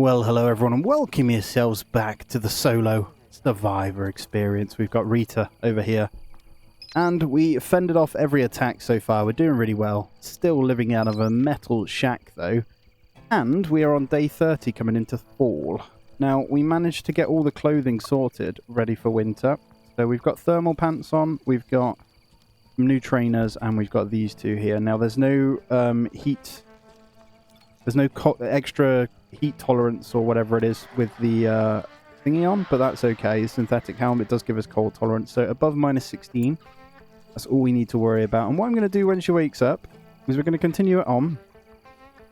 Well, hello everyone, and welcome yourselves back to the solo survivor experience. We've got Rita over here, and we fended off every attack so far. We're doing really well. Still living out of a metal shack though, and we are on day 30 coming into fall. Now, we managed to get all the clothing sorted, ready for winter. So we've got thermal pants on, we've got some new trainers, and we've got these two here. Now, there's no heat. There's no extra heat tolerance or whatever it is with the thingy on, but that's okay. The synthetic helmet does give us cold tolerance. So above -16, that's all we need to worry about. And what I'm going to do when she wakes up is we're going to continue it on.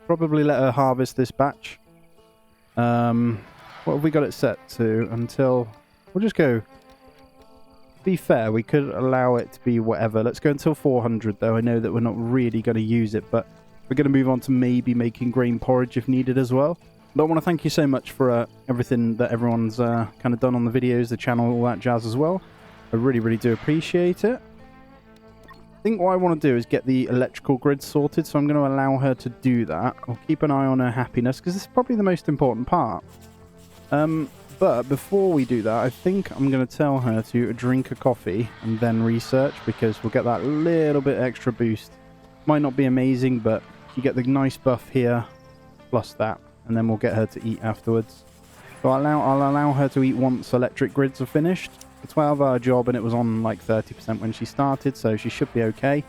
Probably let her harvest this batch. What have we got it set to until... We'll just go... To be fair, we could allow it to be whatever. Let's go until 400 though. I know that we're not really going to use it, but... We're going to move on to maybe making grain porridge if needed as well. But I want to thank you so much for everything that everyone's kind of done on the videos, the channel, all that jazz as well. I really, really do appreciate it. I think what I want to do is get the electrical grid sorted, so I'm going to allow her to do that. I'll keep an eye on her happiness, because this is probably the most important part. But before we do that, I think I'm going to tell her to drink a coffee and then research, because we'll get that little bit extra boost. Might not be amazing, but... You get the nice buff here, plus that, and then we'll get her to eat afterwards. So I'll allow her to eat once electric grids are finished. It's a 12-hour job, and it was on like 30% when she started, so she should be okay.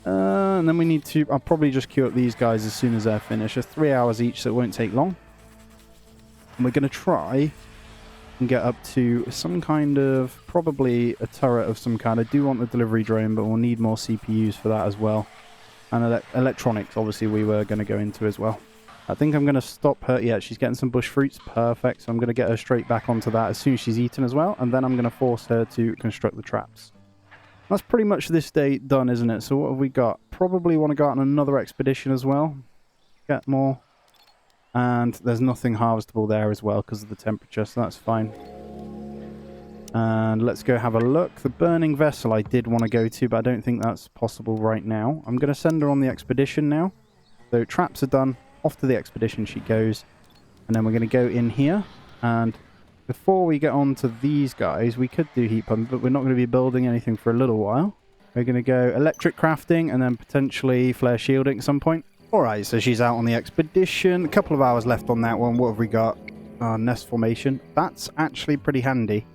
And then we need to... I'll probably just queue up these guys as soon as they're finished. It's 3 hours each, so it won't take long. And we're going to try and get up to some kind of... Probably a turret of some kind. I do want the delivery drone, but we'll need more CPUs for that as well. And electronics, obviously, we were going to go into as well. I think I'm going to stop her. Yeah, she's getting some bush fruits. Perfect. So I'm going to get her straight back onto that as soon as she's eaten as well. And then I'm going to force her to construct the traps. That's pretty much this day done, isn't it? So what have we got? Probably want to go out on another expedition as well. Get more. And there's nothing harvestable there as well because of the temperature. So that's fine. And let's go have a look. The burning vessel I did want to go to, but I don't think that's possible right now. I'm going to send her on the expedition now. So traps are done. Off to the expedition she goes. And then we're going to go in here. And before we get on to these guys, we could do heat pump, but we're not going to be building anything for a little while. We're going to go electric crafting and then potentially flare shielding at some point. Alright, so she's out on the expedition. A couple of hours left on that one. What have we got? Nest formation. That's actually pretty handy.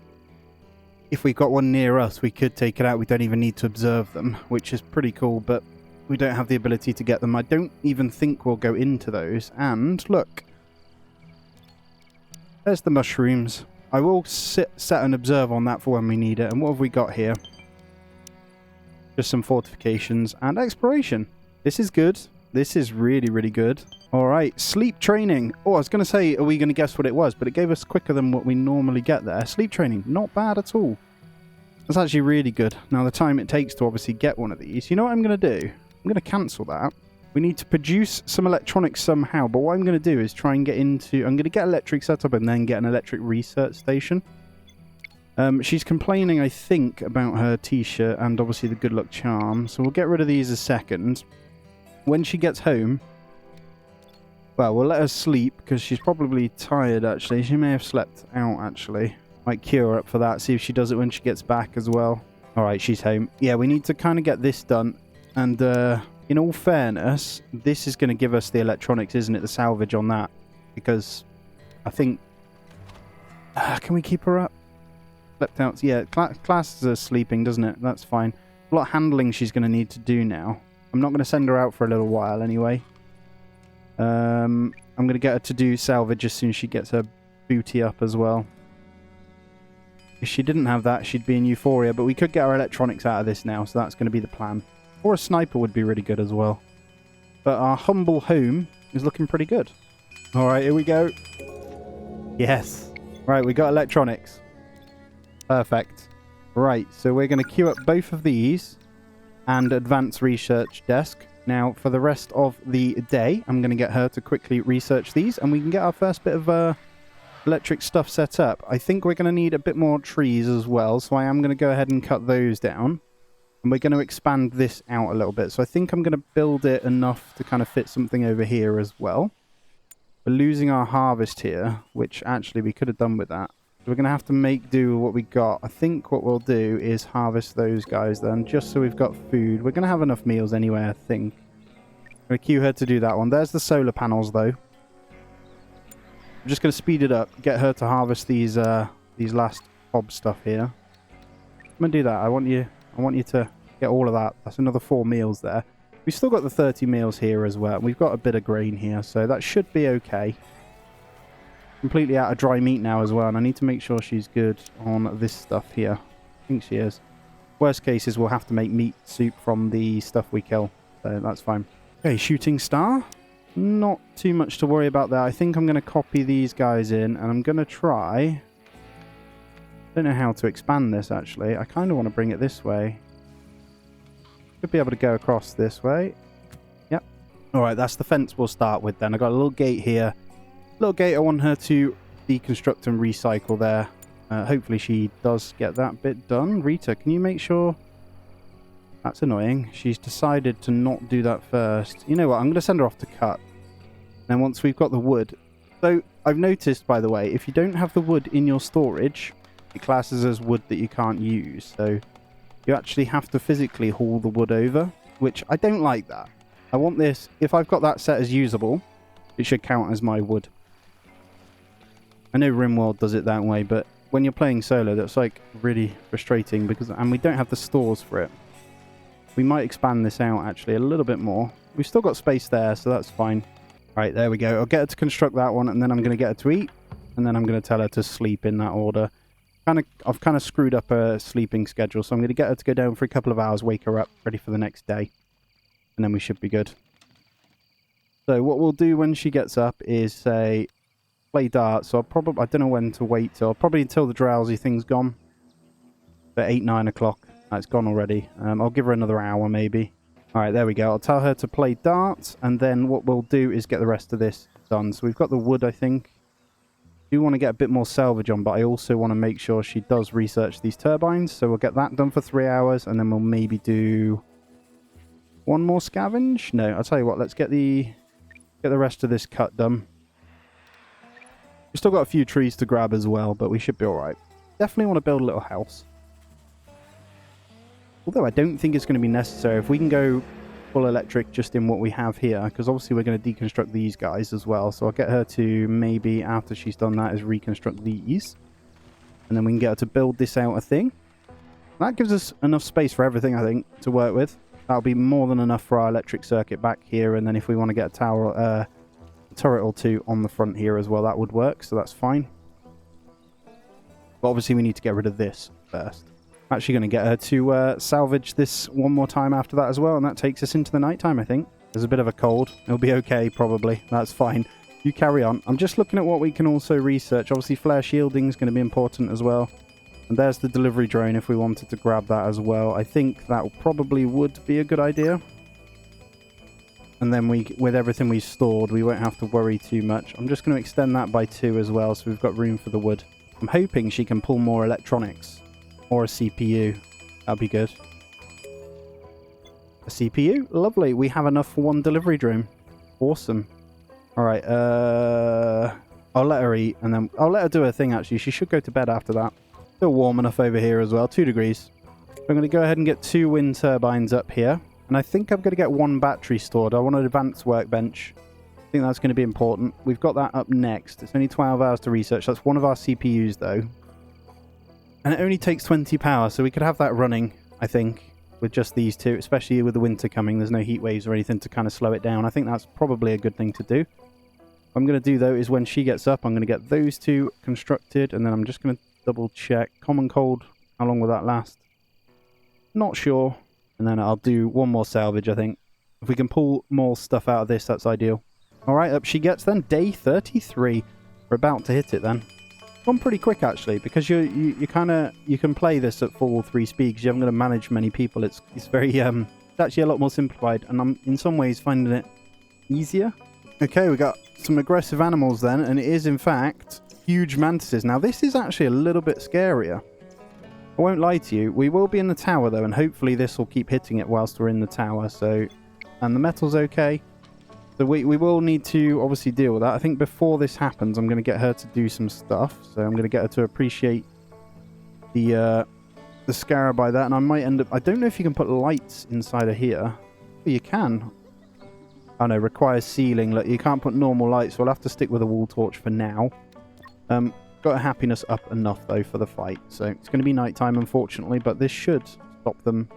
If we've got one near us, we could take it out. We don't even need to observe them, which is pretty cool, but we don't have the ability to get them. I don't even think we'll go into those. And look, there's the mushrooms. I will set and observe on that for when we need it. And what have we got here? Just some fortifications and exploration. This is good. This is really, really good. All right, sleep training. Oh, I was going to say, are we going to guess what it was? But it gave us quicker than what we normally get there. Sleep training, not bad at all. That's actually really good. Now, the time it takes to obviously get one of these. You know what I'm going to do? I'm going to cancel that. We need to produce some electronics somehow. But what I'm going to do is try and get into... I'm going to get electric setup and then get an electric research station. She's complaining, I think, about her t-shirt and obviously the good luck charm. So we'll get rid of these a second. When she gets home... Well, we'll let her sleep, because she's probably tired, actually. She may have slept out, actually. Might queue her up for that, see if she does it when she gets back as well. Alright, she's home. Yeah, we need to kind of get this done. And, in all fairness, this is going to give us the electronics, isn't it? The salvage on that. Because, I think... can we keep her up? Slept out. Yeah, classes her sleeping, doesn't it? That's fine. A lot of handling she's going to need to do now. I'm not going to send her out for a little while, anyway. I'm going to get her to do salvage as soon as she gets her booty up as well. If she didn't have that, she'd be in Euphoria, but we could get our electronics out of this now, so that's going to be the plan. Or a sniper would be really good as well. But our humble home is looking pretty good. Alright, here we go. Yes. Right, we got electronics. Perfect. Right, so we're going to queue up both of these and advanced research desk. Now, for the rest of the day, I'm going to get her to quickly research these, and we can get our first bit of electric stuff set up. I think we're going to need a bit more trees as well, so I am going to go ahead and cut those down. And we're going to expand this out a little bit. So I think I'm going to build it enough to kind of fit something over here as well. We're losing our harvest here, which actually we could have done with that. So we're going to have to make do with what we got. I think what we'll do is harvest those guys then, just so we've got food. We're going to have enough meals anyway, I think. I'm going to queue her to do that one. There's the solar panels, though. I'm just going to speed it up, get her to harvest these last hob stuff here. I'm going to do that. I want you to get all of that. That's another 4 meals there. We've still got the 30 meals here as well. We've got a bit of grain here, so that should be okay. Completely out of dry meat now as well, and I need to make sure she's good on this stuff here. I think she is. Worst case is we'll have to make meat soup from the stuff we kill, so that's fine. Okay, shooting star. Not too much to worry about there. I think I'm going to copy these guys in, and I'm going to try... I don't know how to expand this, actually. I kind of want to bring it this way. Should be able to go across this way. Yep. Alright, that's the fence we'll start with then. I got a little gate here. Little gate I want her to deconstruct and recycle there. Hopefully she does get that bit done. Rita, can you make sure... That's annoying. She's decided to not do that first. You know what? I'm going to send her off to cut. And once we've got the wood... So, I've noticed, by the way, if you don't have the wood in your storage, it classes as wood that you can't use. So, you actually have to physically haul the wood over, which I don't like that. I want this... If I've got that set as usable, it should count as my wood. I know RimWorld does it that way, but when you're playing solo, that's like really frustrating because... And we don't have the stores for it. We might expand this out, actually, a little bit more. We've still got space there, so that's fine. Right, there we go. I'll get her to construct that one, and then I'm going to get her to eat. And then I'm going to tell her to sleep in that order. I've kind of screwed up her sleeping schedule, so I'm going to get her to go down for a couple of hours, wake her up, ready for the next day. And then we should be good. So what we'll do when she gets up is, say, play darts. So I don't know when to wait till. Probably until the drowsy thing's gone. But 8, 9 o'clock. It's gone already. I'll give her another hour maybe. Alright, there we go. I'll tell her to play darts, and then what we'll do is get the rest of this done. So we've got the wood, I think. I do want to get a bit more salvage on, but I also want to make sure she does research these turbines. So we'll get that done for 3 hours, and then we'll maybe do one more scavenge. No, I'll tell you what. Let's get the rest of this cut done. We've still got a few trees to grab as well, but we should be alright. Definitely want to build a little house. Although I don't think it's going to be necessary. If we can go full electric just in what we have here, because obviously we're going to deconstruct these guys as well. So I'll get her to maybe, after she's done that, is reconstruct these. And then we can get her to build this outer thing. That gives us enough space for everything, I think, to work with. That'll be more than enough for our electric circuit back here. And then if we want to get a turret or two on the front here as well, that would work. So that's fine. But obviously we need to get rid of this first. I'm actually going to get her to salvage this one more time after that as well, and that takes us into the nighttime, I think. There's a bit of a cold. It'll be okay, probably. That's fine. You carry on. I'm just looking at what we can also research. Obviously, flare shielding is going to be important as well. And there's the delivery drone if we wanted to grab that as well. I think that probably would be a good idea. And then with everything we've stored, we won't have to worry too much. I'm just going to extend that by 2 as well, so we've got room for the wood. I'm hoping she can pull more electronics. Or a CPU. That'd be good. A CPU? Lovely. We have enough for 1 delivery drone. Awesome. Alright, I'll let her eat, and then I'll let her do her thing, actually. She should go to bed after that. Still warm enough over here as well. 2 degrees. I'm going to go ahead and get 2 wind turbines up here. And I think I'm going to get 1 battery stored. I want an advanced workbench. I think that's going to be important. We've got that up next. It's only 12 hours to research. That's one of our CPUs, though. And it only takes 20 power, so we could have that running, I think, with just these 2, especially with the winter coming. There's no heat waves or anything to kind of slow it down. I think that's probably a good thing to do. What I'm going to do, though, is when she gets up, I'm going to get those 2 constructed, and then I'm just going to double check. Common cold, how long will that last? Not sure. And then I'll do 1 more salvage, I think. If we can pull more stuff out of this, that's ideal. Alright, up she gets then. Day 33. We're about to hit it then. Gone pretty quick, actually, because you can play this at full 3 speed because you haven't got to manage many people. It's very it's actually a lot more simplified, and I'm in some ways finding it easier. Okay, we got some aggressive animals then, and it is in fact huge mantises. Now this is actually a little bit scarier. I won't lie to you. We will be in the tower though, and hopefully this will keep hitting it whilst we're in the tower. So, and the metal's okay. So we will need to obviously deal with that. I think before this happens, I'm going to get her to do some stuff. So I'm going to get her to appreciate the scarab by that. And I might end up... I don't know if you can put lights inside of here. Oh, you can. Oh no, requires ceiling. Look, you can't put normal lights, so I'll have to stick with a wall torch for now. Got a happiness up enough, though, for the fight. So it's going to be nighttime, unfortunately, but this should stop them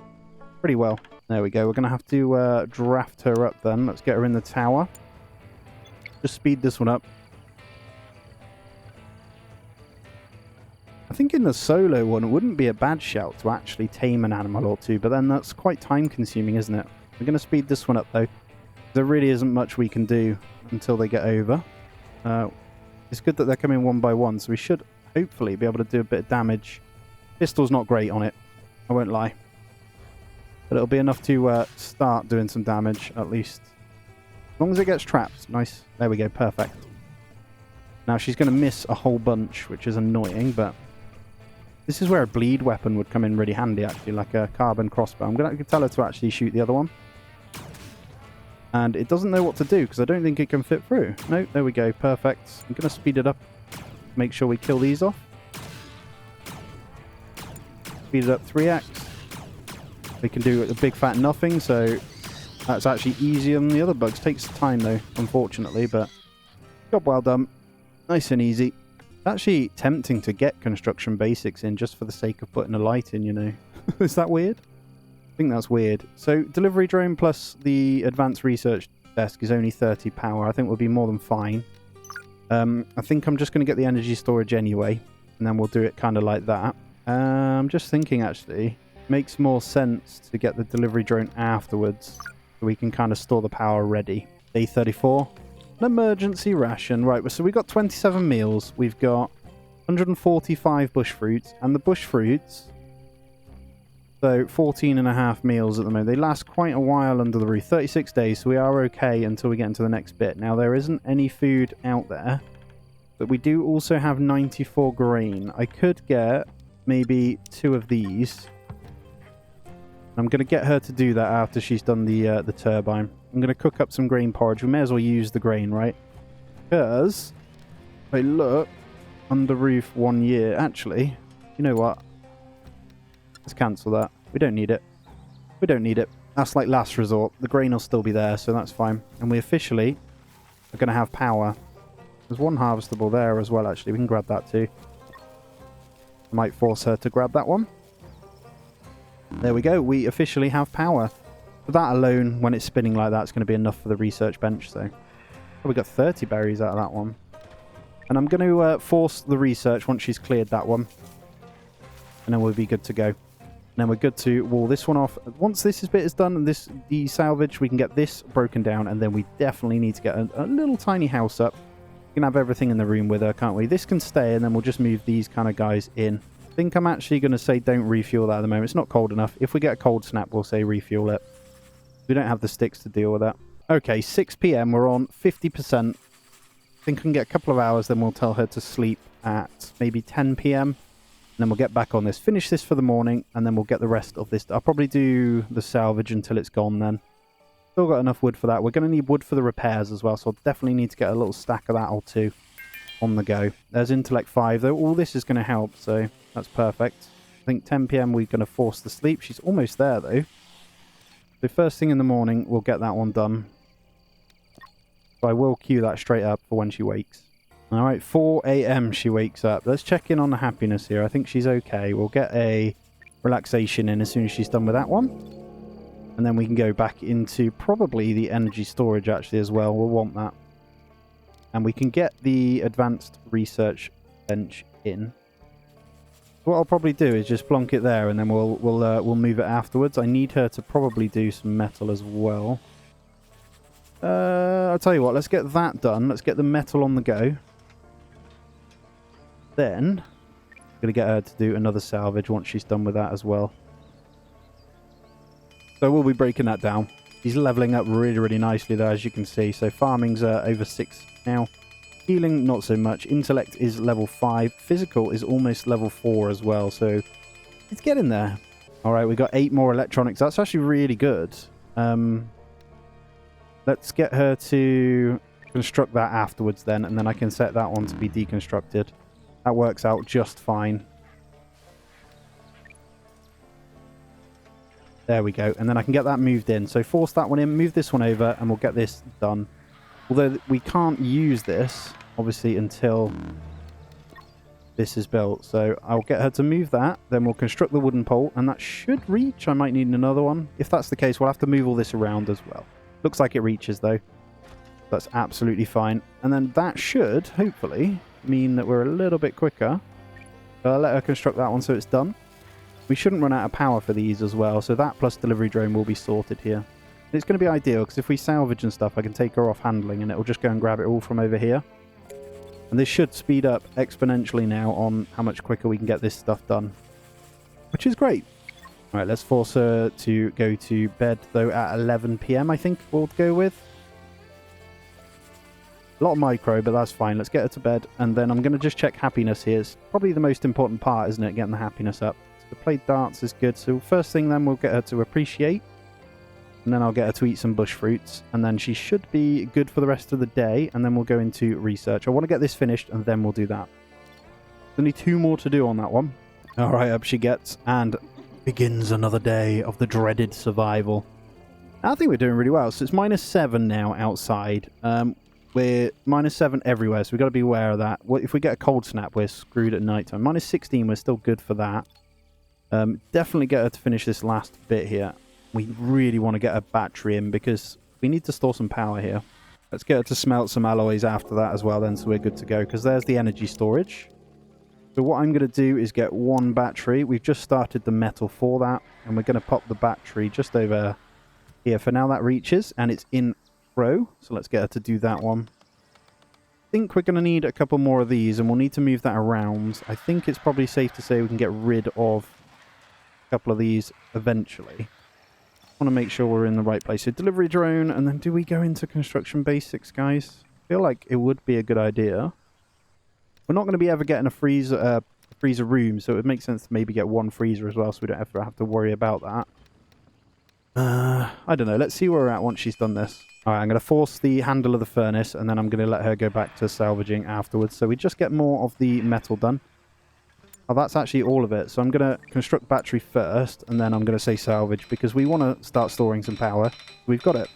pretty well. There we go. We're going to have to draft her up then. Let's get her in the tower. Just speed this one up. I think in the solo one, it wouldn't be a bad shout to actually tame an animal or two, but then that's quite time-consuming, isn't it? We're going to speed this one up, though. There really isn't much we can do until they get over. It's good that they're coming one by one, so we should hopefully be able to do a bit of damage. Pistol's not great on it, I won't lie. But it'll be enough to start doing some damage, at least. As long as it gets trapped. Nice. There we go, perfect. Now she's going to miss a whole bunch, which is annoying, but... This is where a bleed weapon would come in really handy, actually, like a carbon crossbow. I'm going to tell her to actually shoot the other one. And it doesn't know what to do, because I don't think it can fit through. No, there we go, perfect. I'm going to speed it up, make sure we kill these off. Speed it up 3x. We can do a big fat nothing, so that's actually easier than the other bugs. Takes time, though, unfortunately, but job well done. Nice and easy. Actually tempting to get construction basics in just for the sake of putting a light in, you know. Is that weird? I think that's weird. So delivery drone plus the advanced research desk is only 30 power. I think we'll be more than fine. I think I'm just going to get the energy storage anyway, and then we'll do it kind of like that. I'm just thinking, actually, makes more sense to get the delivery drone afterwards, so we can kind of store the power ready. Day 34. An emergency ration. Right, so we've got 27 meals. We've got 145 bush fruits, and the bush fruits... So 14.5 meals at the moment. They last quite a while under the roof. 36 days, so we are okay until we get into the next bit. Now, there isn't any food out there, but we do also have 94 grain. I could get maybe 2 of these. I'm going to get her to do that after she's done the turbine. I'm going to cook up some grain porridge. We may as well use the grain, right? Because if I look under roof 1 year... Actually, you know what? Let's cancel that. We don't need it. We don't need it. That's like last resort. The grain will still be there, so that's fine. And we officially are going to have power. There's one harvestable there as well, actually. We can grab that too. I might force her to grab that one. There we go. We officially have power. For that alone, when it's spinning like that, it's going to be enough for the research bench. So we got 30 berries out of that one. And I'm going to force the research once she's cleared that one. And then we'll be good to go. And then we're good to wall this one off. Once this bit is done and this the salvage, we can get this broken down. And then we definitely need to get a little tiny house up. We can have everything in the room with her, can't we? This can stay, and then we'll just move these kind of guys in. I think I'm actually going to say don't refuel that at the moment. It's not cold enough. If we get a cold snap, we'll say refuel it. We don't have the sticks to deal with that. Okay, 6 p.m. We're on 50%. I think I can get a couple of hours, then we'll tell her to sleep at maybe 10 p.m. And then we'll get back on this. Finish this for the morning, and then we'll get the rest of this. I'll probably do the salvage until it's gone then. Still got enough wood for that. We're going to need wood for the repairs as well, so I'll definitely need to get a little stack of that or two on the go. There's intellect 5, though. All this is going to help, so that's perfect. I think 10 p.m. we're going to force the sleep. She's almost there, though. So first thing in the morning, we'll get that one done. So I will queue that straight up for when she wakes. Alright, 4 a.m. she wakes up. Let's check in on the happiness here. I think she's okay. We'll get a relaxation in as soon as she's done with that one. And then we can go back into probably the energy storage actually as well. We'll want that. And we can get the advanced research bench in. What I'll probably do is just plonk it there, and then we'll move it afterwards. I need her to probably do some metal as well. I'll tell you what, let's get that done. Let's get the metal on the go. Then, I'm going to get her to do another salvage once she's done with that as well. So we'll be breaking that down. He's leveling up really, really nicely there, as you can see. So farming's over 6 now. Healing, not so much. Intellect is level 5. Physical is almost level 4 as well. So it's getting there. All right, we got 8 more electronics. That's actually really good. Let's get her to construct that afterwards then, and then I can set that one to be deconstructed. That works out just fine. There we go. And then I can get that moved in. So force that one in, move this one over, and we'll get this done. Although we can't use this, obviously, until this is built. So I'll get her to move that. Then we'll construct the wooden pole, and that should reach. I might need another one. If that's the case, we'll have to move all this around as well. Looks like it reaches, though. That's absolutely fine. And then that should, hopefully, mean that we're a little bit quicker. So I'll let her construct that one so it's done. We shouldn't run out of power for these as well, so that plus delivery drone will be sorted here. It's going to be ideal, because if we salvage and stuff, I can take her off handling, and it'll just go and grab it all from over here. And this should speed up exponentially now on how much quicker we can get this stuff done, which is great. All right, let's force her to go to bed, though, at 11 PM, I think we'll go with. A lot of micro, but that's fine. Let's get her to bed, and then I'm going to just check happiness here. It's probably the most important part, isn't it, getting the happiness up. The played darts is good. So first thing then, we'll get her to appreciate. And then I'll get her to eat some bush fruits. And then she should be good for the rest of the day. And then we'll go into research. I want to get this finished and then we'll do that. There's only 2 more to do on that one. Alright, up she gets. And begins another day of the dreaded survival. I think we're doing really well. So it's -7 now outside. We're -7 everywhere. So we've got to be aware of that. If we get a cold snap, we're screwed at night time. -16, we're still good for that. Definitely get her to finish this last bit here. We really want to get a battery in because we need to store some power here. Let's get her to smelt some alloys after that as well then, so we're good to go, because there's the energy storage. So what I'm going to do is get 1 battery. We've just started the metal for that, and we're going to pop the battery just over here. For now that reaches, and it's in row, so let's get her to do that one. I think we're going to need a couple more of these, and we'll need to move that around. I think it's probably safe to say we can get rid of couple of these eventually. I want to make sure we're in the right place. So delivery drone, and then do we go into construction basics, guys? I feel like it would be a good idea. We're not going to be ever getting a freezer room, so it would make sense to maybe get 1 freezer as well, so we don't ever have to worry about that. I don't know. Let's see where we're at once she's done this. Alright, I'm going to force the handle of the furnace, and then I'm going to let her go back to salvaging afterwards. So we just get more of the metal done. Oh, that's actually all of it. So I'm going to construct battery first, and then I'm going to say salvage, because we want to start storing some power. We've got it.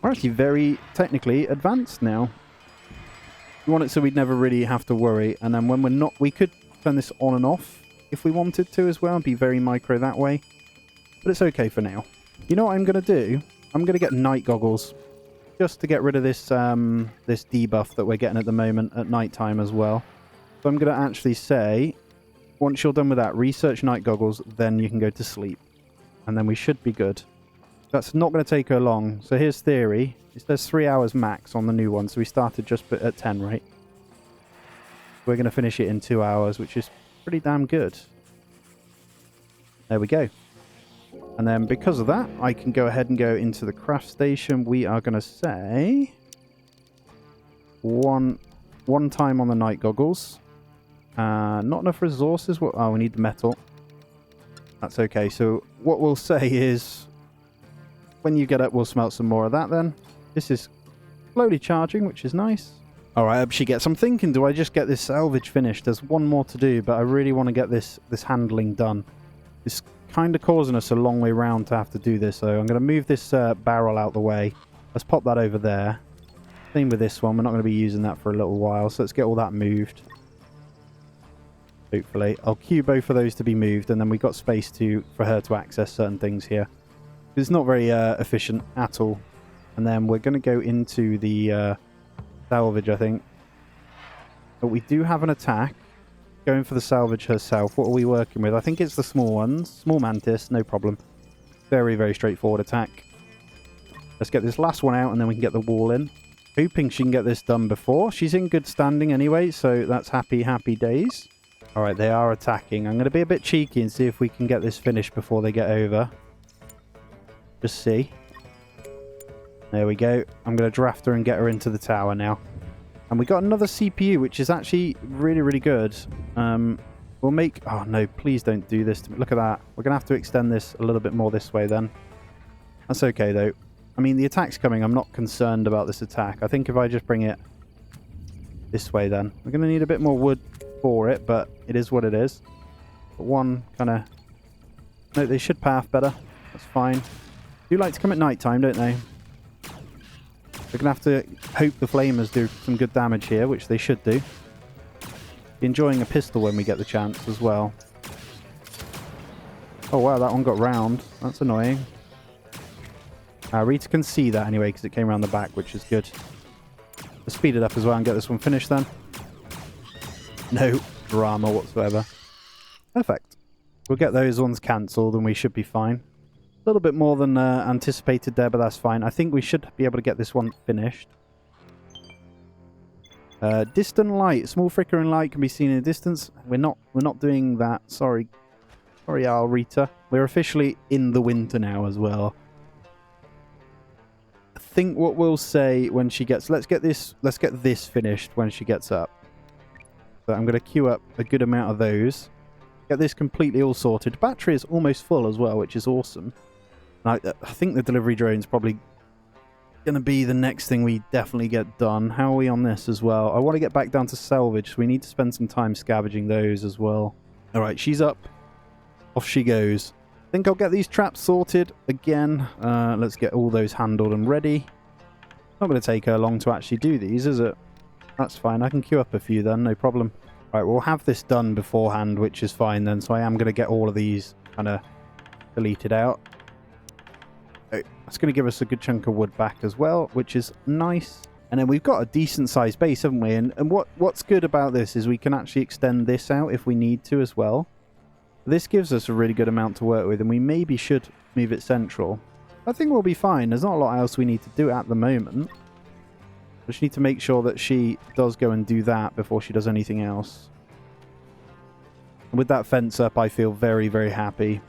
We're actually very technically advanced now. We want it so we'd never really have to worry. And then when we're not, we could turn this on and off if we wanted to as well, and be very micro that way. But it's okay for now. You know what I'm going to do? I'm going to get night goggles, just to get rid of this this debuff that we're getting at the moment at night time as well. So I'm going to actually say, once you're done with that, research night goggles, then you can go to sleep. And then we should be good. That's not going to take her long. So here's theory. It says 3 hours max on the new one. So we started just at 10, right? We're going to finish it in 2 hours, which is pretty damn good. There we go. And then because of that, I can go ahead and go into the craft station. We are going to say one time on the night goggles. Not enough resources. Oh, we need the metal. That's okay. So what we'll say is, when you get up, we'll smelt some more of that then. This is slowly charging, which is nice. Alright, up she gets. I'm thinking, do I just get this salvage finished? There's one more to do, but I really want to get this handling done. It's kind of causing us a long way round to have to do this, so I'm going to move this barrel out the way. Let's pop that over there. Same with this one. We're not going to be using that for a little while, so let's get all that moved. Hopefully. I'll queue both of those to be moved, and then we've got space for her to access certain things here. It's not very efficient at all. And then we're going to go into the salvage, I think. But we do have an attack. Going for the salvage herself. What are we working with? I think it's the small ones. Small mantis, no problem. Very, very straightforward attack. Let's get this last one out, and then we can get the wall in. Hoping she can get this done before. She's in good standing anyway, so that's happy, happy days. Alright, they are attacking. I'm going to be a bit cheeky and see if we can get this finished before they get over. Just see. There we go. I'm going to draft her and get her into the tower now. And we got another CPU, which is actually really, really good. We'll make... Oh, no, please don't do this to me. Look at that. We're going to have to extend this a little bit more this way then. That's okay, though. I mean, the attack's coming. I'm not concerned about this attack. I think if I just bring it this way then. We're going to need a bit more wood for it, but it is what it is. But one kind of... No, they should path better. That's fine. They do like to come at night time, don't they? We're going to have to hope the flamers do some good damage here, which they should do. Be enjoying a pistol when we get the chance as well. Oh wow, that one got round. That's annoying. Rita can see that anyway because it came around the back, which is good. Let's speed it up as well and get this one finished then. No drama whatsoever. Perfect. We'll get those ones cancelled and we should be fine. A little bit more than anticipated there, but that's fine. I think we should be able to get this one finished. Distant light. Small flickering light can be seen in the distance. We're not doing that. Sorry, Rita. We're officially in the winter now as well. I think what we'll say when she gets... Let's get this finished when she gets up. So I'm going to queue up a good amount of those. Get this completely all sorted. The battery is almost full as well, which is awesome. I think the delivery drone's probably going to be the next thing we definitely get done. How are we on this as well? I want to get back down to salvage, so we need to spend some time scavenging those as well. Alright, she's up. Off she goes. I think I'll get these traps sorted again. Let's get all those handled and ready. Not going to take her long to actually do these, is it? That's fine. I can queue up a few then, no problem. Right, we'll have this done beforehand, which is fine then. So I am going to get all of these kind of deleted out. That's going to give us a good chunk of wood back as well, which is nice. And then we've got a decent sized base, haven't we? And what's good about this is we can actually extend this out if we need to as well. This gives us a really good amount to work with, and we maybe should move it central. I think we'll be fine. There's not a lot else we need to do at the moment. We just need to make sure that she does go and do that before she does anything else. With that fence up, I feel very, very happy.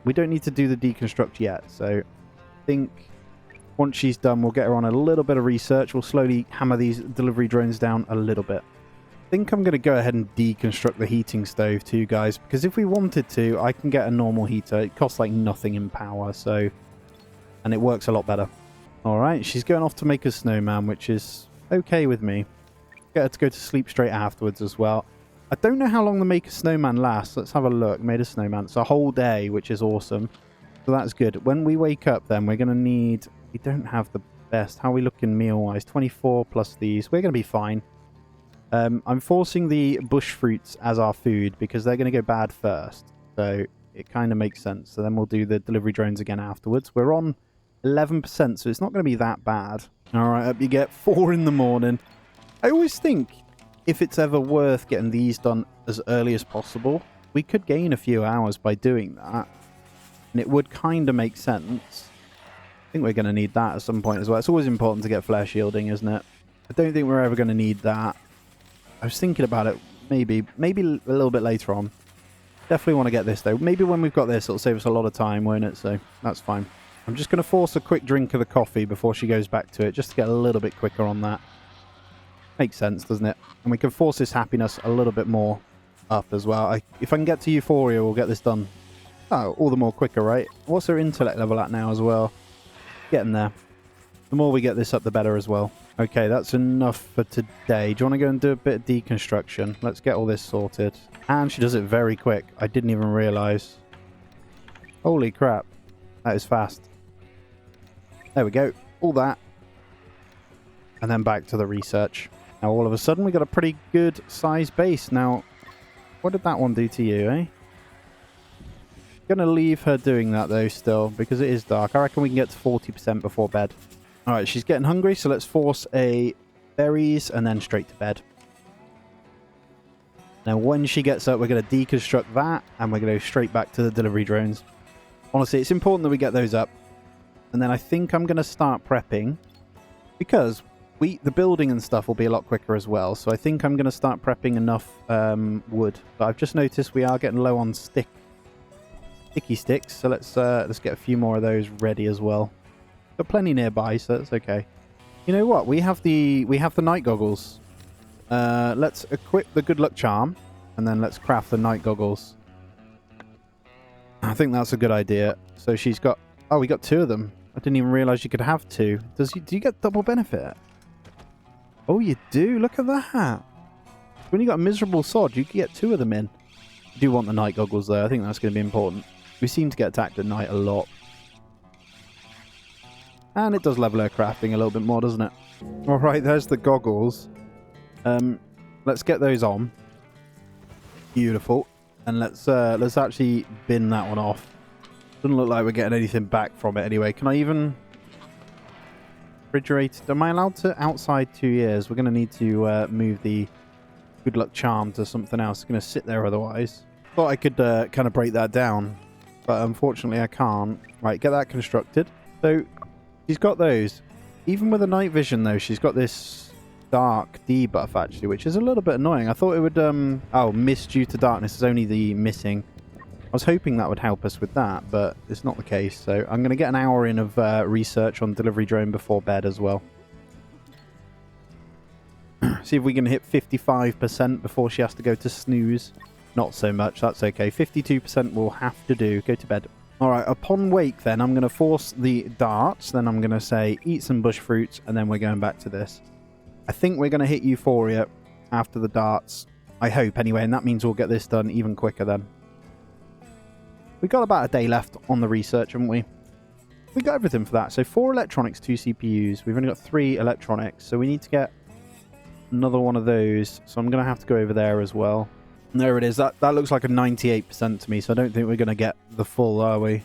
We don't need to do the deconstruct yet, so I think once she's done, we'll get her on a little bit of research. We'll slowly hammer these delivery drones down a little bit. I think I'm going to go ahead and deconstruct the heating stove too, guys, because if we wanted to, I can get a normal heater. It costs like nothing in power, so... And it works a lot better. Alright, she's going off to make a snowman, which is okay with me. Get her to go to sleep straight afterwards as well. I don't know how long the make a snowman lasts. Let's have a look. Made a snowman. It's a whole day, which is awesome. So that's good. When we wake up then, we're going to need... We don't have the best. How are we looking meal-wise? 24 plus these. We're going to be fine. I'm forcing the bush fruits as our food because they're going to go bad first. So it kind of makes sense. So then we'll do the delivery drones again afterwards. We're on 11%, so it's not going to be that bad. Alright, up you get. 4 in the morning. I always think if it's ever worth getting these done as early as possible, we could gain a few hours by doing that. And it would kind of make sense. I think we're going to need that at some point as well. It's always important to get flare shielding, isn't it? I don't think we're ever going to need that. I was thinking about it, maybe a little bit later on. Definitely want to get this, though. Maybe when we've got this, it'll save us a lot of time, won't it? So, that's fine. I'm just going to force a quick drink of the coffee before she goes back to it, just to get a little bit quicker on that. Makes sense, doesn't it? And we can force this happiness a little bit more up as well. If I can get to Euphoria, we'll get this done. Oh, all the more quicker, right? What's her intellect level at now as well? Getting there. The more we get this up, the better as well. Okay, that's enough for today. Do you want to go and do a bit of deconstruction? Let's get all this sorted. And she does it very quick. I didn't even realise. Holy crap. That is fast. There we go. All that. And then back to the research. Now, all of a sudden, we got a pretty good size base. Now, what did that one do to you, eh? Gonna leave her doing that, though, still, because it is dark. I reckon we can get to 40% before bed. Alright, she's getting hungry, so let's force a berries and then straight to bed. Now, when she gets up, we're going to deconstruct that, and we're going to go straight back to the delivery drones. Honestly, it's important that we get those up. And then I think I'm going to start prepping, because the building and stuff will be a lot quicker as well. So I think I'm going to start prepping enough wood. But I've just noticed we are getting low on sticky sticks, so let's get a few more of those ready as well. Got plenty nearby, so that's okay. You know what? We have the night goggles. Let's equip the good luck charm, and then let's craft the night goggles. I think that's a good idea. So she's got... Oh, we got 2 of them. I didn't even realise you could have two. Do you get double benefit? Oh, you do? Look at that. When you got a miserable sod, you can get two of them in. I do want the night goggles, though. I think that's going to be important. We seem to get attacked at night a lot. And it does level our crafting a little bit more, doesn't it? Alright, there's the goggles. Let's get those on. Beautiful. And let's actually bin that one off. Doesn't look like we're getting anything back from it anyway. Can I even refrigerate? Am I allowed to outside 2 years? We're going to need to move the good luck charm to something else. It's going to sit there otherwise. Thought I could kind of break that down, but unfortunately I can't. Right, get that constructed. So she's got those. Even with the night vision though, she's got this dark debuff actually, which is a little bit annoying. I thought it would oh, miss due to darkness is only the missing. I was hoping that would help us with that, but it's not the case. So I'm going to get an hour in of research on delivery drone before bed as well. See if we can hit 55% before she has to go to snooze. Not so much, that's okay. 52% will have to do. Go to bed. Alright, upon wake then, I'm going to force the darts. Then I'm going to say, eat some bush fruits, and then we're going back to this. I think we're going to hit Euphoria after the darts. I hope, anyway, and that means we'll get this done even quicker then. We've got about a day left on the research, haven't we? We've got everything for that. So 4 electronics, 2 CPUs. We've only got 3 electronics, so we need to get another one of those. So I'm going to have to go over there as well. And there it is. That looks like a 98% to me, so I don't think we're going to get the full, are we?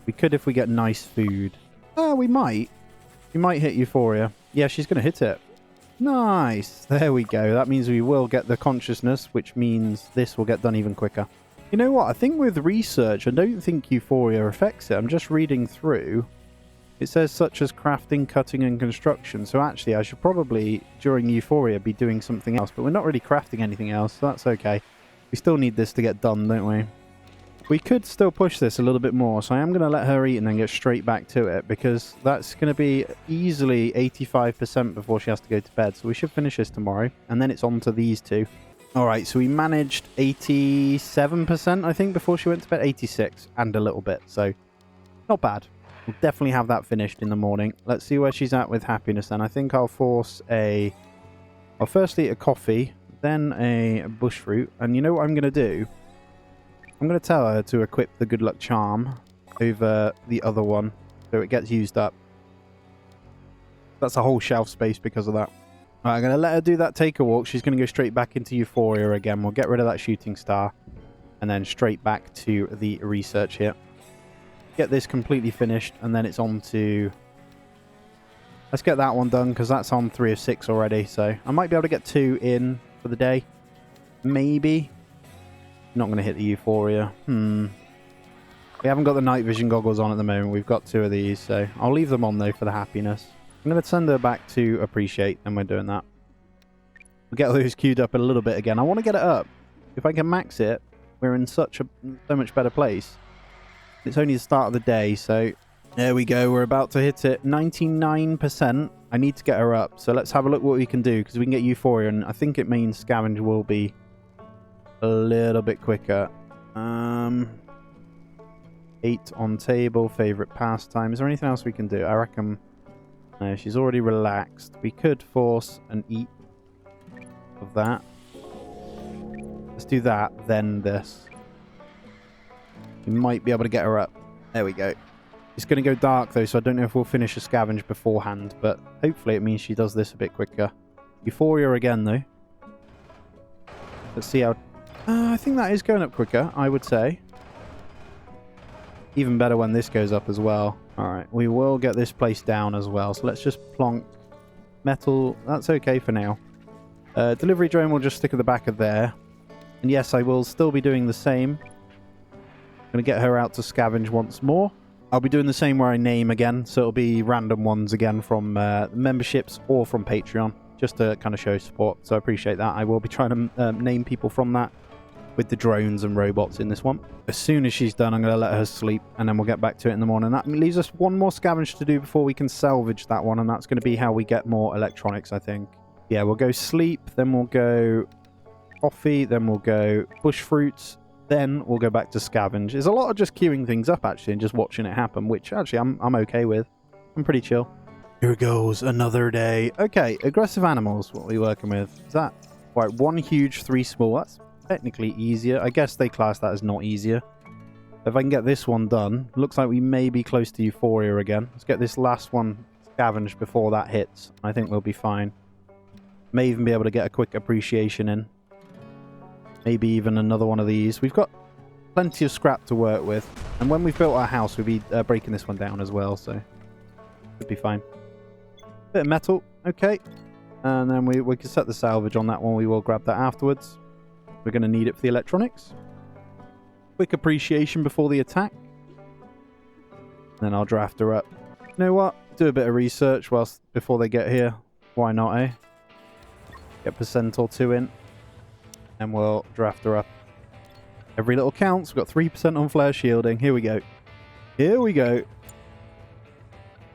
We could if we get nice food. Oh, we might. We might hit Euphoria. Yeah, she's going to hit it. Nice. There we go. That means we will get the consciousness, which means this will get done even quicker. You know what? I think with research, I don't think Euphoria affects it. I'm just reading through. It says such as crafting, cutting, and construction. So actually, I should probably, during Euphoria, be doing something else. But we're not really crafting anything else, so that's okay. We still need this to get done, don't we? We could still push this a little bit more. So I am going to let her eat and then get straight back to it. Because that's going to be easily 85% before she has to go to bed. So we should finish this tomorrow. And then it's on to these two. Alright, so we managed 87%, I think, before she went to bed. 86 and a little bit, so not bad. We'll definitely have that finished in the morning. Let's see where she's at with happiness then. I think I'll force a... I'll first eat a coffee, then a bush fruit. And you know what I'm going to do? I'm going to tell her to equip the good luck charm over the other one, so it gets used up. That's a whole shelf space because of that. Right, I'm going to let her do that take a walk. She's going to go straight back into Euphoria again. We'll get rid of that shooting star. And then straight back to the research here. Get this completely finished. And then it's on to... Let's get that one done because that's on 3 of 6 already. So I might be able to get 2 in for the day. Maybe. Not going to hit the Euphoria. We haven't got the night vision goggles on at the moment. We've got 2 of these. So I'll leave them on though for the happiness. I'm going to send her back to appreciate, and we're doing that. We'll get those queued up a little bit again. I want to get it up. If I can max it, we're in so much better place. It's only the start of the day, so there we go. We're about to hit it. 99%. I need to get her up, so let's have a look what we can do, because we can get Euphoria, and I think it means scavenge will be a little bit quicker. 8 on table, favorite pastime. Is there anything else we can do? I reckon... No, she's already relaxed. We could force an eat of that. Let's do that, then this. We might be able to get her up. There we go. It's going to go dark, though, so I don't know if we'll finish a scavenge beforehand, but hopefully it means she does this a bit quicker. Euphoria again, though. Let's see how... I think that is going up quicker, I would say. Even better when this goes up as well. Alright, we will get this place down as well. So let's just plonk metal. That's okay for now. Delivery drone will just stick at the back of there. And yes, I will still be doing the same. I'm going to get her out to scavenge once more. I'll be doing the same where I name again. So it'll be random ones again from memberships or from Patreon. Just to kind of show support. So I appreciate that. I will be trying to name people from that. With the drones and robots in this one. As soon as she's done, I'm going to let her sleep, and then we'll get back to it in the morning. That leaves us one more scavenge to do before we can salvage that one, and that's going to be how we get more electronics, I think. Yeah, we'll go sleep, then we'll go coffee, then we'll go bush fruits, Then we'll go back to scavenge. There's a lot of just queuing things up, actually, and just watching it happen, which, actually, I'm okay with. I'm pretty chill. Here goes another day. Okay, aggressive animals, what are we working with? Is that... Right, 1 huge, 3 small. That's technically easier. I guess they class that as not easier. If I can get this one done, looks like we may be close to Euphoria again. Let's get this last one scavenged before that hits. I think we'll be fine. May even be able to get a quick appreciation in. Maybe even another one of these. We've got plenty of scrap to work with. And when we've built our house, we'll be breaking this one down as well, so should be fine. Bit of metal, okay. And then we can set the salvage on that one. We will grab that afterwards. We're going to need it for the electronics. Quick appreciation before the attack. Then I'll draft her up. You know what? Do a bit of research before they get here. Why not, eh? Get % or 2 in. And we'll draft her up. Every little counts. We've got 3% on flare shielding. Here we go. Here we go.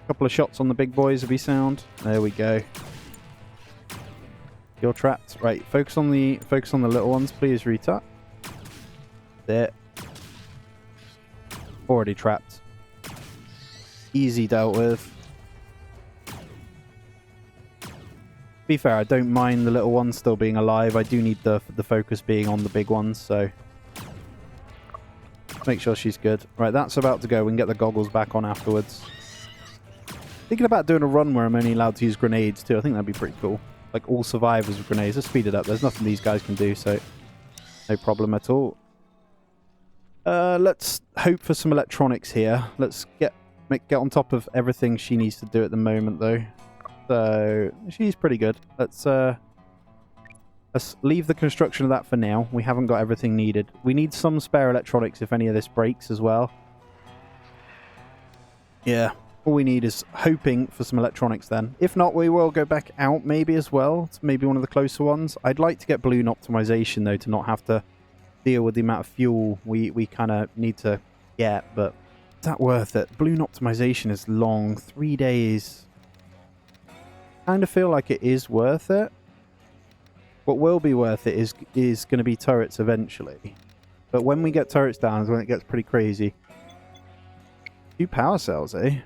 Couple of shots on the big boys will be sound. There we go. You're trapped. Right, focus on the little ones, please, Rita. There. Already trapped. Easy dealt with. To be fair, I don't mind the little ones still being alive. I do need the focus being on the big ones, so make sure she's good. Right, that's about to go. We can get the goggles back on afterwards. Thinking about doing a run where I'm only allowed to use grenades too. I think that'd be pretty cool. Like all survivors with grenades. Let's speed it up. There's nothing these guys can do, so no problem at all. Let's hope for some electronics here. Let's get on top of everything she needs to do at the moment, though. So she's pretty good. Let's leave the construction of that for now. We haven't got everything needed. We need some spare electronics if any of this breaks as well. Yeah. All we need is hoping for some electronics then. If not, we will go back out maybe as well. It's maybe one of the closer ones. I'd like to get balloon optimization though, to not have to deal with the amount of fuel we kind of need to get, but is that worth it? Balloon optimization is long. 3 days. Kind of feel like it is worth it. What will be worth it is going to be turrets eventually. But when we get turrets down is when it gets pretty crazy. 2 power cells, eh?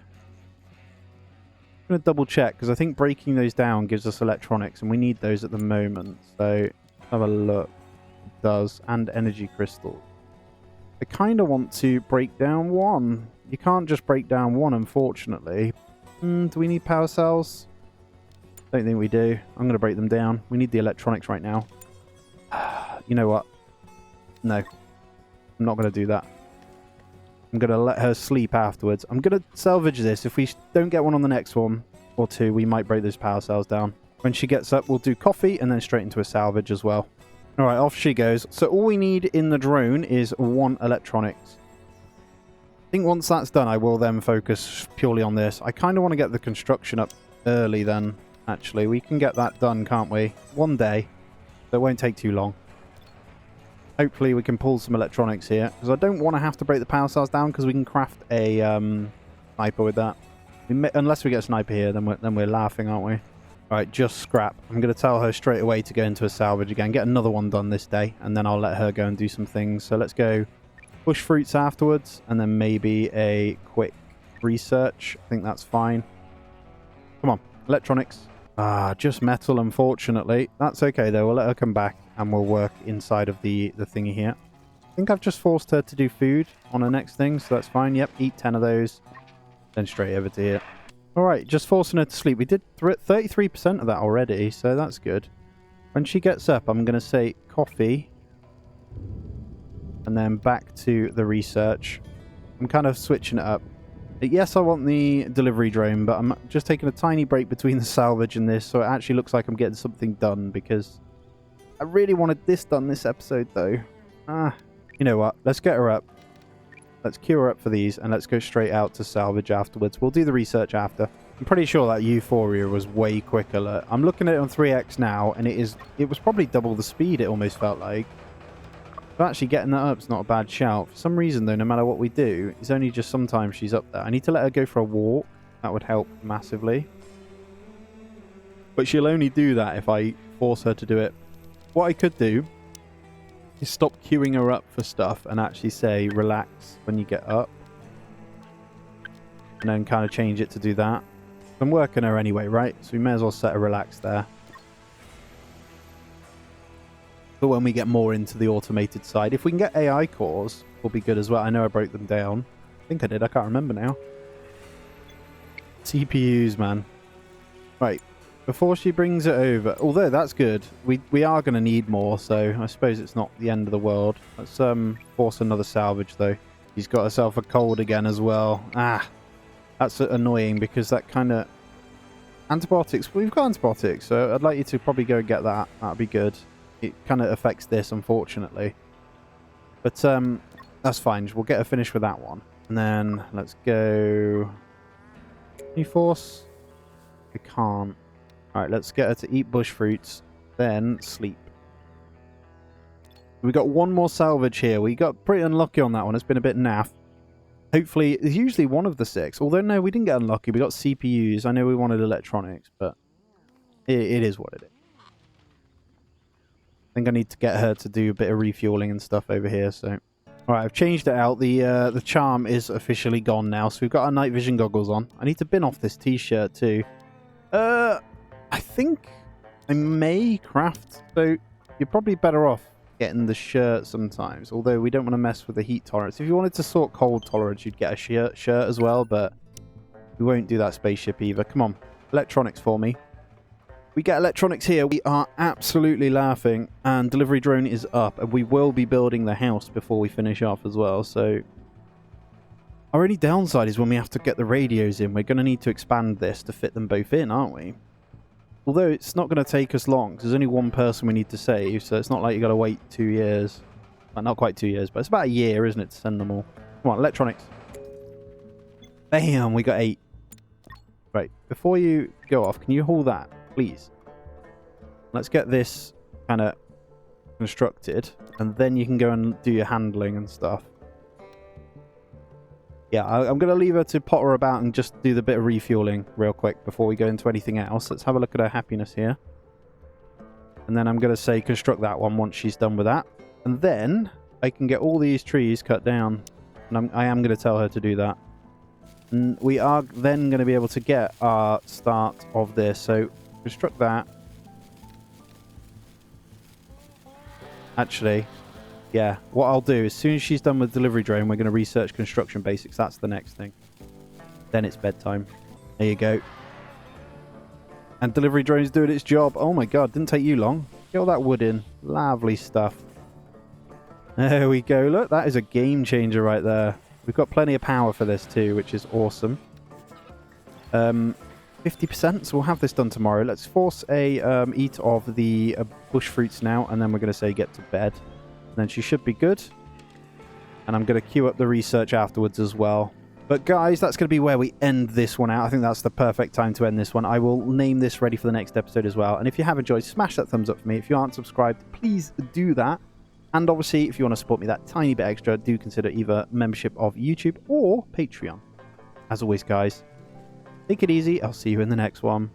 I'm going to double check because I think breaking those down gives us electronics and we need those at the moment. So have a look. It does. And energy crystals. I kind of want to break down 1. You can't just break down 1, unfortunately. Do we need power cells? Don't think we do. I'm going to break them down. We need the electronics right now. You know what? No. I'm not going to do that. I'm going to let her sleep afterwards. I'm going to salvage this. If we don't get one on the next one or 2, we might break those power cells down. When she gets up, we'll do coffee and then straight into a salvage as well. All right, off she goes. So all we need in the drone is 1 electronics. I think once that's done, I will then focus purely on this. I kind of want to get the construction up early then, actually. We can get that done, can't we? 1 day. So it won't take too long. Hopefully we can pull some electronics here, because I don't want to have to break the power cells down, because we can craft a sniper with that. Unless we get a sniper here, then we're laughing, aren't we? Right, just scrap. I'm going to tell her straight away to go into a salvage again, get another one done this day, and then I'll let her go and do some things. So let's go bush fruits afterwards, and then maybe a quick research. I think that's fine. Come on, electronics. Ah, just metal, unfortunately. That's okay, though. We'll let her come back, and we'll work inside of the thingy here. I think I've just forced her to do food on her next thing, so that's fine. Yep, eat 10 of those. Then straight over to here. Alright, just forcing her to sleep. We did 33% of that already, so that's good. When she gets up, I'm going to say coffee. And then back to the research. I'm kind of switching it up. Yes, I want the delivery drone, but I'm just taking a tiny break between the salvage and this, so it actually looks like I'm getting something done, because I really wanted this done this episode, though. You know what? Let's get her up. Let's queue her up for these, and let's go straight out to salvage afterwards. We'll do the research after. I'm pretty sure that Euphoria was way quicker. I'm looking at it on 3x now, and it was probably double the speed, it almost felt like. But actually getting that up is not a bad shout. For some reason, though, no matter what we do, it's only just sometimes she's up there. I need to let her go for a walk. That would help massively. But she'll only do that if I force her to do it. What I could do is stop queuing her up for stuff and actually say relax when you get up. And then kind of change it to do that. I'm working her anyway, right? So we may as well set a relax there. But when we get more into the automated side, if we can get AI cores, will be good as well. I know I broke them down. I think I did. I can't remember now. CPUs, man. Right. Before she brings it over, although that's good, we are going to need more, so I suppose it's not the end of the world. Let's force another salvage, though. She's got herself a cold again as well. Ah, that's annoying because that kind of... Antibiotics. Well, we've got antibiotics, so I'd like you to probably go and get that. That'd be good. It kind of affects this, unfortunately. But that's fine. We'll get her finished with that one. And then let's go... Can you force? We can't. Alright, let's get her to eat bush fruits, then sleep. We got one more salvage here. We got pretty unlucky on that one. It's been a bit naff. Hopefully, it's usually one of the 6. Although, no, we didn't get unlucky. We got CPUs. I know we wanted electronics, but it is what it is. I think I need to get her to do a bit of refueling and stuff over here, so... Alright, I've changed it out. The charm is officially gone now, so we've got our night vision goggles on. I need to bin off this t-shirt, too. I think I may craft, so you're probably better off getting the shirt sometimes, although we don't want to mess with the heat tolerance. If you wanted to sort cold tolerance, you'd get a shirt as well, but we won't do that spaceship either. Come on, electronics for me. We get electronics here. We are absolutely laughing, and delivery drone is up, and we will be building the house before we finish off as well, so... Our only downside is when we have to get the radios in. We're going to need to expand this to fit them both in, aren't we? Although it's not going to take us long, because there's only one person we need to save, so it's not like you've got to wait 2 years. Well, not quite 2 years, but it's about a year, isn't it, to send them all. Come on, electronics. Bam, we got 8. Right, before you go off, can you haul that, please? Let's get this kind of constructed, and then you can go and do your handling and stuff. Yeah, I'm going to leave her to potter about and just do the bit of refueling real quick before we go into anything else. Let's have a look at her happiness here. And then I'm going to say construct that one once she's done with that. And then I can get all these trees cut down. And I am going to tell her to do that. And we are then going to be able to get our start of this. So construct that. Actually... Yeah, what I'll do, as soon as she's done with delivery drone, we're going to research construction basics. That's the next thing. Then it's bedtime. There you go. And delivery drone's doing its job. Oh my god, didn't take you long. Get all that wood in. Lovely stuff. There we go. Look, that is a game changer right there. We've got plenty of power for this too, which is awesome. 50%, so we'll have this done tomorrow. Let's force a eat of the bush fruits now, and then we're going to say get to bed. And then she should be good. And I'm going to queue up the research afterwards as well. But guys, that's going to be where we end this one out. I think that's the perfect time to end this one. I will name this ready for the next episode as well. And if you have enjoyed, smash that thumbs up for me. If you aren't subscribed, please do that. And obviously, if you want to support me that tiny bit extra, do consider either membership of YouTube or Patreon. As always, guys, take it easy. I'll see you in the next one.